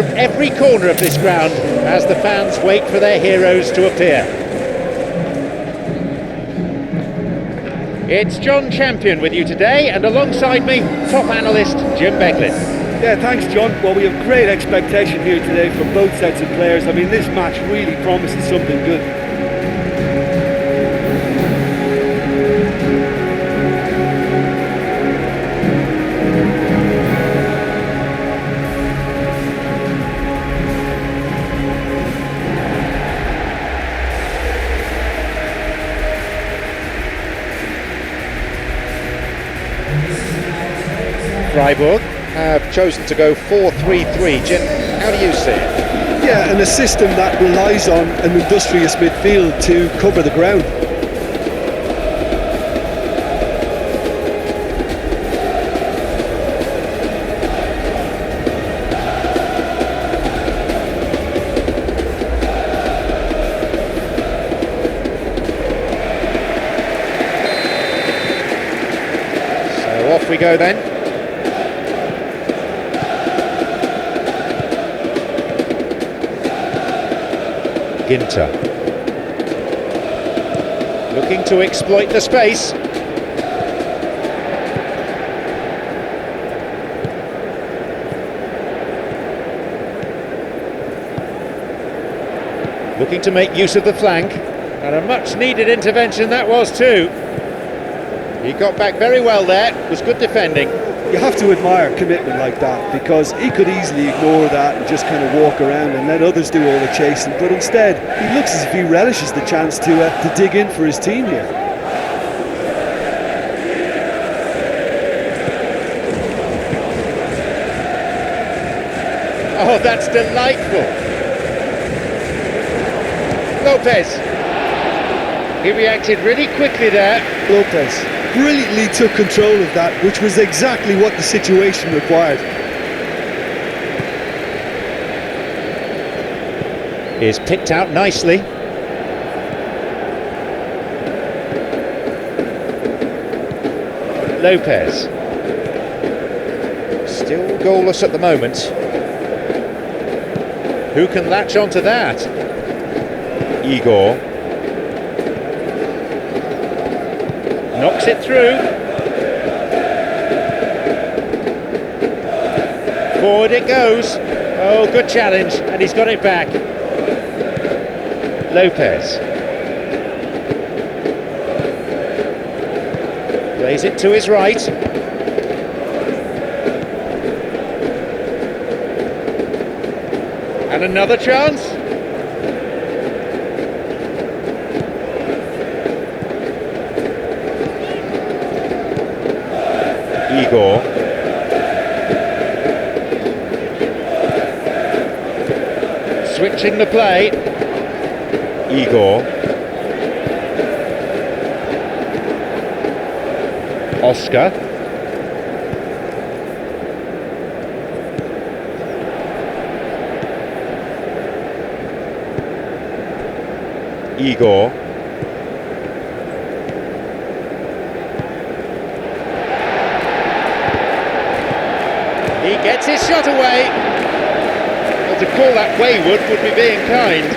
from every corner of this ground as the fans wait for their heroes to appear. It's John Champion with you today, and alongside me, top analyst Jim Beglin. Yeah, thanks John. Well, we have great expectation here today from both sets of players. I mean, this match really promises something good. Freiburg have chosen to go 4-3-3. Jim, how do you see it? Yeah, and a system that relies on an industrious midfield to cover the ground. So off we go then. Ginter looking to exploit the space. Looking to make use of the flank, and a much needed intervention that was too. He got back very well there, was good defending. You have to admire commitment like that, because he could easily ignore that and just kind of walk around and let others do all the chasing, but instead he looks as if he relishes the chance to dig in for his team here. Oh, that's delightful. Lopez. He reacted really quickly there. Lopez brilliantly took control of that, which was exactly what the situation required. Is picked out nicely. Lopez. Still goalless at the moment. Who can latch onto that? Igor. Knocks it through. Forward it goes. Oh, good challenge, and he's got it back. Lopez. Plays it to his right. And another chance. Igor. Switching the play. Igor. Oscar. Igor. He gets his shot away. Well, to call that wayward would be being kind.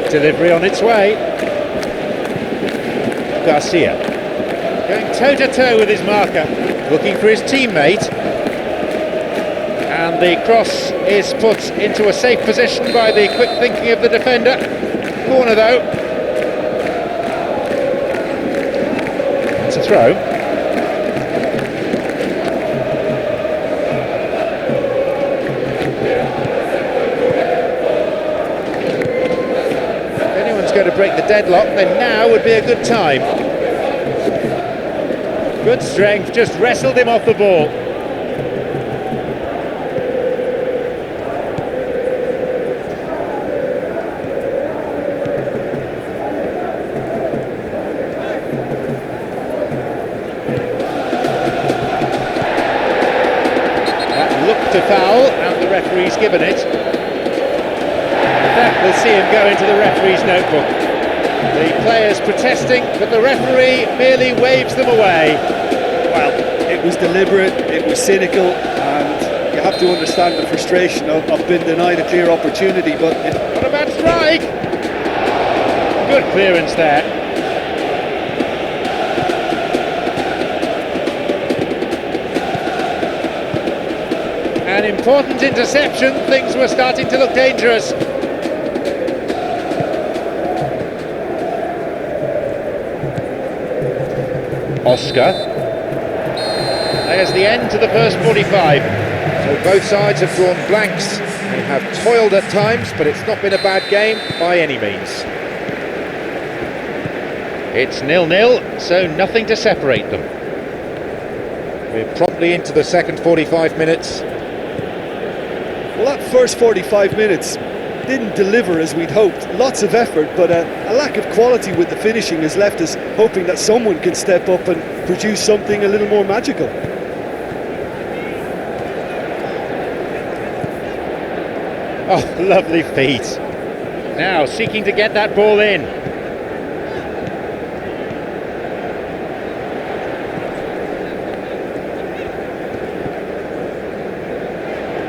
Delivery on its way. Garcia going toe-to-toe with his marker, looking for his teammate, and the cross is put into a safe position by the quick thinking of the defender. Corner though. It's a throw. Going to break the deadlock, then now would be a good time. Good strength, just wrestled him off the ball. booked a foul, and the referee's given it. That will see him go into the referee's notebook. The players protesting, but the referee merely waves them away. Well, it was deliberate, it was cynical, and you have to understand the frustration of being denied a clear opportunity, but... What a bad strike! Good clearance there. An important interception, things were starting to look dangerous. Oscar. There's the end to the first 45. So both sides have drawn blanks. They have toiled at times, but it's not been a bad game by any means. It's 0-0, so nothing to separate them. We're promptly into the second 45 minutes. Well, that first 45 minutes didn't deliver as we'd hoped. Lots of effort, but a lack of quality with the finishing has left us hoping that someone can step up and produce something a little more magical. Oh, lovely feet. Now seeking to get that ball in.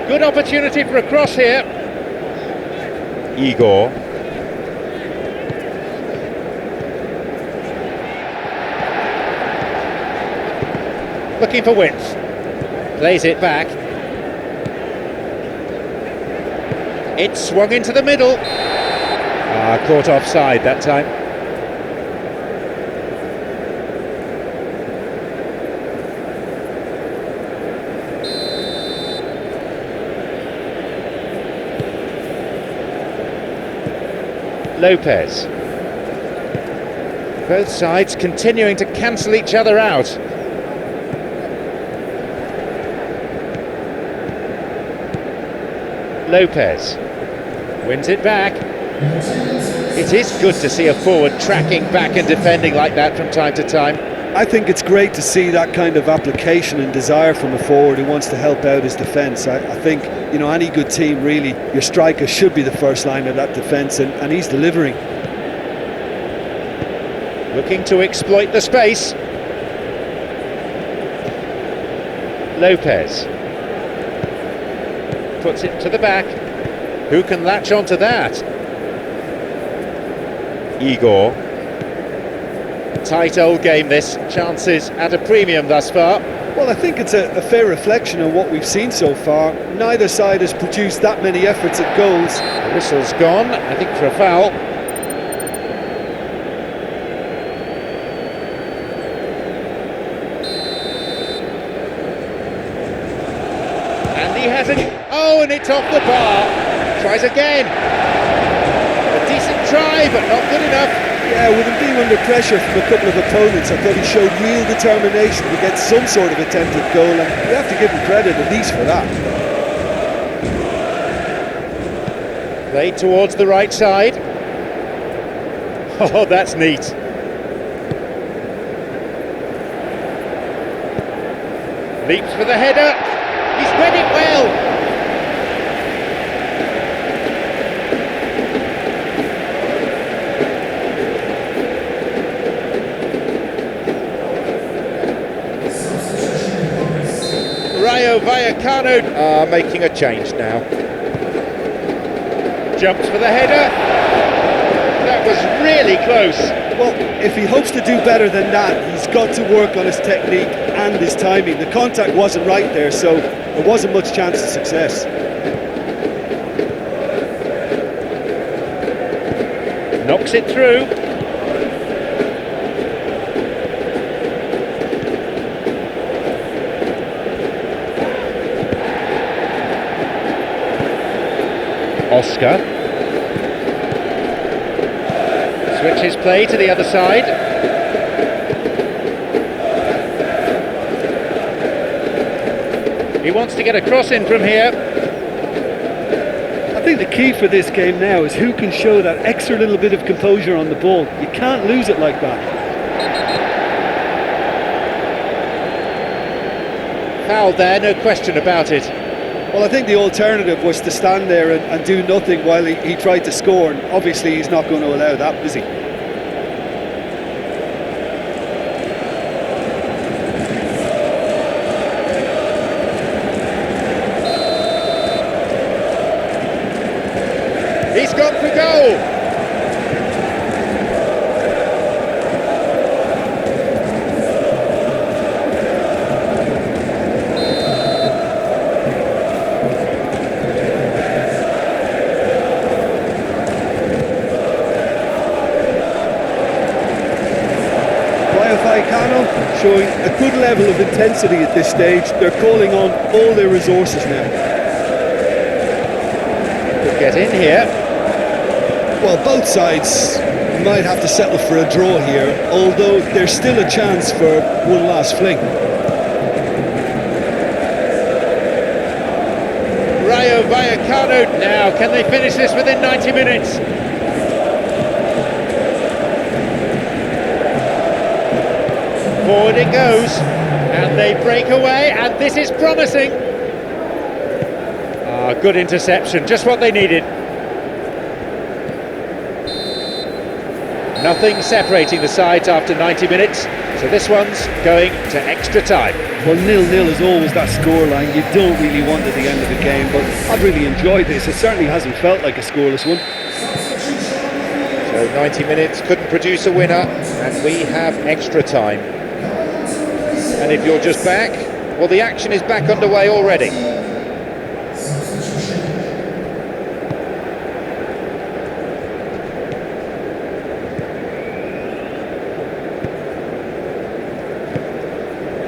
Good opportunity for a cross here. Igor. Looking for width. Plays it back. It swung into the middle. Caught offside that time. Lopez. Both sides continuing to cancel each other out. Lopez wins it back. It is good to see a forward tracking back and defending like that from time to time. I think it's great to see that kind of application and desire from a forward who wants to help out his defence. I think, you know, any good team really, your striker should be the first line of that defence, and he's delivering. Looking to exploit the space. Lopez puts it to the back. Who can latch onto that? Igor. Tight old game this, chances at a premium thus far. Well, I think it's a fair reflection of what we've seen so far. Neither side has produced that many efforts at goals. The whistle's gone, I think for a foul. And he has it. Oh, and it's off the bar. Tries again. A decent try, but not good enough. Yeah, with him being under pressure from a couple of opponents, I thought he showed real determination to get some sort of attempt at goal, and we have to give him credit at least for that. Played towards the right side. Oh, that's neat. Leaps for the header. He's read it well. Rayo Vallecano are making a change now. Jumps for the header. That was really close. Well, if he hopes to do better than that, he's got to work on his technique and his timing. The contact wasn't right there, so there wasn't much chance of success. Knocks it through. Oscar switches play to the other side. He wants to get a cross in from here. I think the key for this game now is who can show that extra little bit of composure on the ball. You can't lose it like that. Foul there, no question about it. Well, I think the alternative was to stand there and do nothing while he tried to score, and obviously he's not going to allow that, is he? He's gone for goal. Rayo Vallecano showing a good level of intensity at this stage. They're calling on all their resources now. Could get in here. Well, both sides might have to settle for a draw here, although there's still a chance for one last fling. Rayo Vallecano now, can they finish this within 90 minutes? Forward it goes, and they break away, and this is promising. Good interception, just what they needed. Nothing separating the sides after 90 minutes, so this one's going to extra time. Well, 0-0 is always that scoreline you don't really want at the end of the game, but I've really enjoyed this. It certainly hasn't felt like a scoreless one. So 90 minutes, couldn't produce a winner, and we have extra time. And if you're just back, well, the action is back underway already.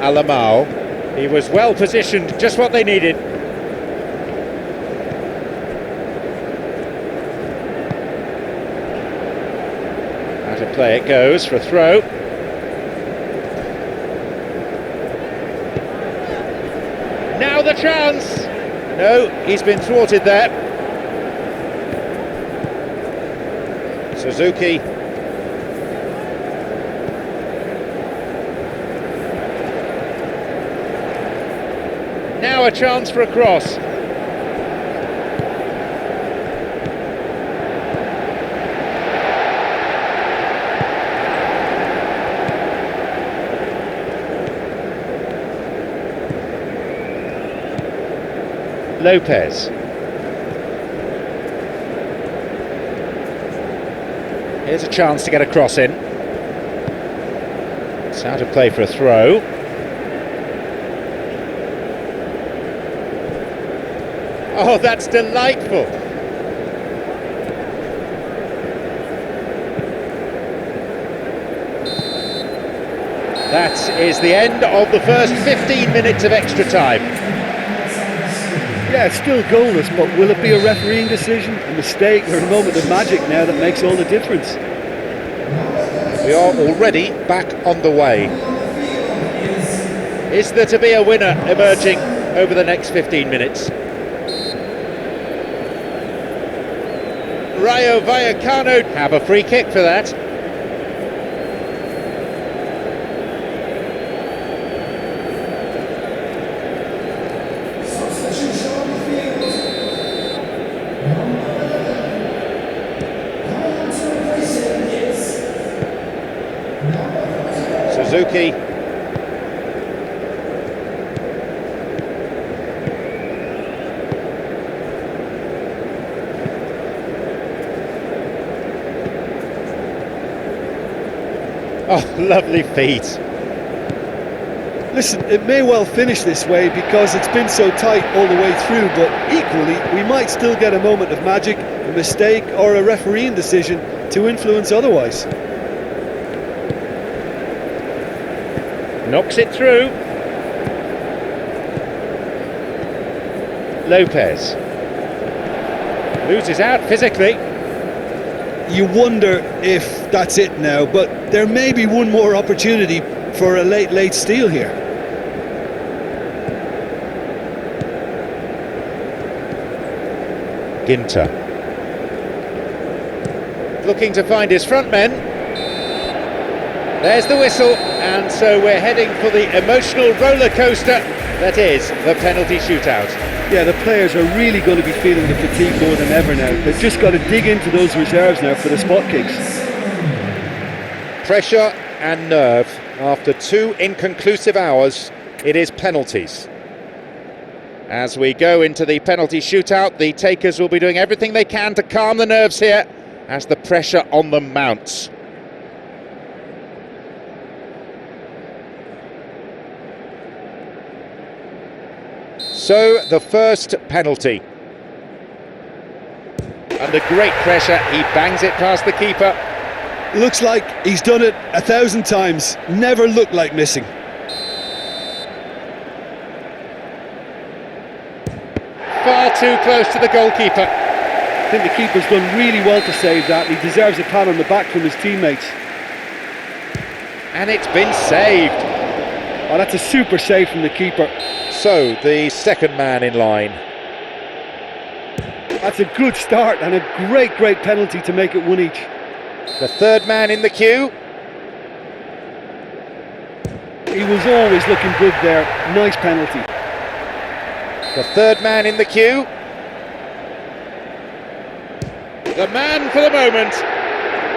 Alamao, he was well positioned, just what they needed. Out of play it goes for a throw. Now the chance! No, he's been thwarted there. Suzuki. Now a chance for a cross. Lopez. Here's a chance to get a cross in. It's out of play for a throw. Oh, that's delightful. That is the end of the first 15 minutes of extra time. Yeah, it's still goalless, but will it be a refereeing decision, a mistake, or a moment of magic now that makes all the difference? We are already back on the way. Is there to be a winner emerging over the next 15 minutes? Rayo Vallecano have a free kick for that. Suzuki. Oh, lovely feet. Listen, it may well finish this way because it's been so tight all the way through, but equally, we might still get a moment of magic, a mistake, or a refereeing decision to influence otherwise. Knocks it through. Lopez. Loses out physically. You wonder if that's it now, but there may be one more opportunity for a late steal here. Ginter. Looking to find his front men. There's the whistle, and so we're heading for the emotional roller coaster that is the penalty shootout. Yeah, the players are really going to be feeling the fatigue more than ever now. They've just got to dig into those reserves now for the spot kicks. Pressure and nerve. After 2 inconclusive hours, it is penalties. As we go into the penalty shootout, the takers will be doing everything they can to calm the nerves here as the pressure on them mounts. So, the first penalty. Under great pressure, he bangs it past the keeper. Looks like he's done it 1,000 times. Never looked like missing. Far too close to the goalkeeper. I think the keeper's done really well to save that. He deserves a pat on the back from his teammates. And it's been saved. Oh, that's a super save from the keeper. So, the second man in line. That's a good start and a great penalty to make it 1 each. The third man in the queue. He was always looking good there. Nice penalty. The third man in the queue. The man for the moment.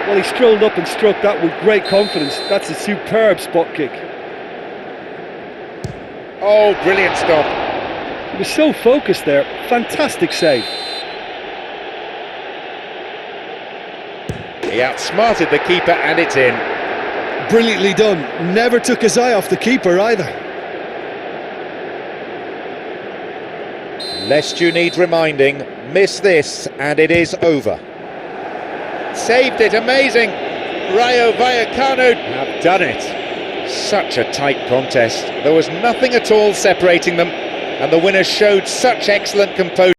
Well, he strolled up and struck that with great confidence. That's a superb spot kick. Oh, brilliant stop. He was so focused there. Fantastic save. He outsmarted the keeper and it's in. Brilliantly done. Never took his eye off the keeper either. Lest you need reminding, miss this and it is over. Saved it, amazing. Rayo Vallecano have done it. Such a tight contest. There was nothing at all separating them, and the winners showed such excellent composure.